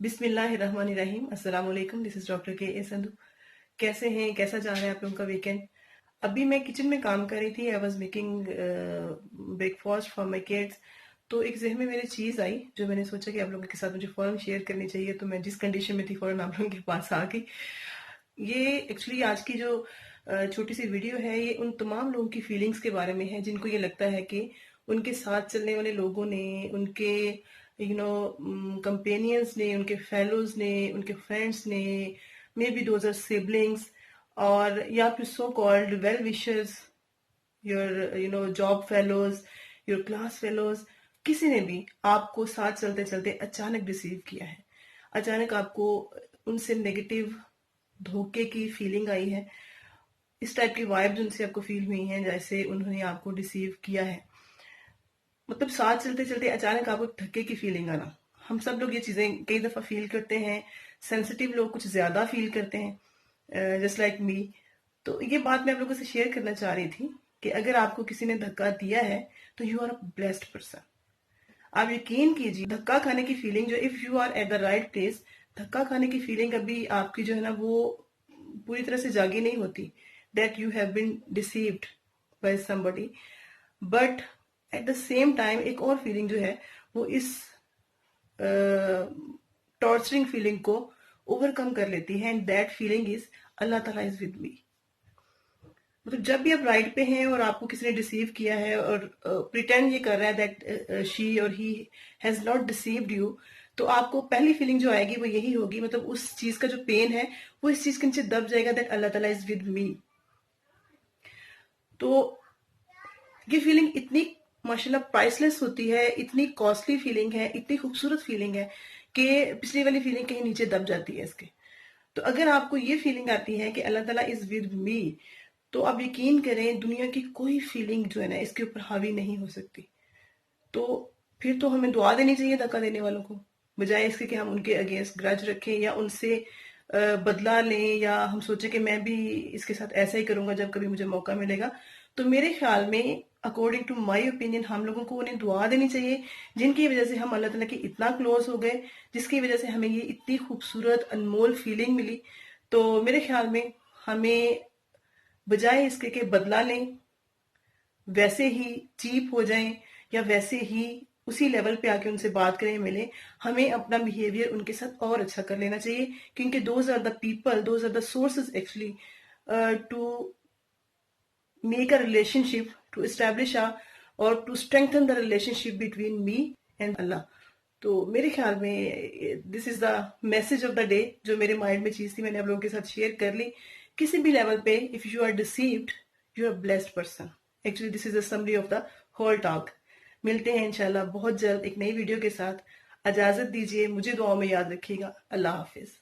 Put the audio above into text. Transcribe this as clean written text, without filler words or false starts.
बिस्मिल्लाहिर्रहमानिर्रहीम। अस्सलाम वालेकुम। दिस इज डॉक्टर के ए संधू। कैसे हैं, कैसा जा रहा है आप लोगों का वीकेंड? अभी मैं किचन में काम कर रही थी। I was making breakfast for my kids. तो एक जहन में मेरी चीज़ आई जो मैंने सोचा कि आप लोगों के साथ मुझे फ़ौरन शेयर करनी चाहिए। तो मैं जिस कंडीशन में थी फ़ौरन आप लोगों के पास आ गई। ये एक्चुअली आज की जो छोटी सी वीडियो है ये उन तमाम लोगों की फीलिंग्स के बारे में है जिनको ये लगता है कि उनके साथ चलने वाले लोगों ने, उनके कंपेनियंस ने, उनके फेलोज ने, उनके फ्रेंड्स ने, maybe those are siblings, और या फिर so called well wishers, your job fellows, your class fellows, किसी ने भी आपको साथ चलते चलते अचानक रिसीव किया है। अचानक आपको उनसे नेगेटिव धोखे की फीलिंग आई है। इस टाइप की वाइब्स उनसे आपको फील हुई हैं जैसे उन्होंने आपको रिसीव किया है। मतलब साथ चलते चलते अचानक आपको धक्के की फीलिंग आना। हम सब लोग ये चीजें कई दफा फील करते हैं। सेंसिटिव लोग कुछ ज्यादा फील करते हैं, जस्ट लाइक मी। तो ये बात मैं आप लोगों से शेयर करना चाह रही थी कि अगर आपको किसी ने धक्का दिया है तो you are a blessed person. आप यकीन कीजिए, धक्का खाने की फीलिंग जो, if you are at the right place, धक्का खाने की फीलिंग अभी आपकी जो है ना वो पूरी तरह से जागी नहीं होती। That you have been deceived by somebody. But at the same time एक और फीलिंग जो है वो इस टॉर्चरिंग फीलिंग को ओवरकम कर लेती है, एंड दैट फीलिंग इज अल्लाह ताला इज विद मी। मतलब जब भी आप राइट पे हैं और आपको किसी ने डिसीव किया है और प्रिटेंड ये कर रहा है दैट शी और he has not deceived you, तो आपको पहली फीलिंग जो आएगी वो यही होगी, मतलब उस चीज का जो पेन है वो इस चीज के नीचे दब जाएगा, दैट अल्लाह ताला इज विद मी। तो ये फीलिंग इतनी माशाल्लाह प्राइसलेस होती है, इतनी कॉस्टली फीलिंग है, इतनी खूबसूरत फीलिंग है कि पिछली वाली फीलिंग कहीं नीचे दब जाती है इसके। तो अगर आपको ये फीलिंग आती है कि अल्लाह ताला इज विद मी, तो आप यकीन करें दुनिया की कोई फीलिंग जो है ना इसके ऊपर हावी नहीं हो सकती। तो फिर तो हमें दुआ देनी चाहिए धक्का देने वालों को, बजाय इसके कि हम उनके अगेंस्ट ग्रज रखें या उनसे बदला लें, या हम सोचे कि मैं भी इसके साथ ऐसा ही करूंगा जब कभी मुझे मौका मिलेगा। तो मेरे ख्याल में, अकॉर्डिंग टू माय ओपिनियन, हम लोगों को उन्हें दुआ देनी चाहिए जिनकी वजह से हम अल्लाह ताला के इतना क्लोज हो गए, जिसकी वजह से हमें ये इतनी खूबसूरत अनमोल फीलिंग मिली। तो मेरे ख्याल में हमें बजाय इसके कि बदला लें, वैसे ही चीप हो जाएं या वैसे ही उसी लेवल पे आके उनसे बात करें, मिले, हमें अपना बिहेवियर उनके साथ और अच्छा कर लेना चाहिए, क्योंकि those are the people, those are the sources actually to make a relationship, to establish a or to strengthen the relationship between me and Allah. तो मेरे ख्याल में this is the message of the day. जो मेरे mind में चीज थी मैंने आप लोगों के साथ शेयर कर ली। किसी भी लेवल पे if you are deceived, you are blessed person. Actually this is the summary of the whole talk. मिलते हैं इंशाल्लाह बहुत जल्द एक नई वीडियो के साथ। इजाजत दीजिए, मुझे दुआओं में याद रखिएगा। अल्लाह हाफिज।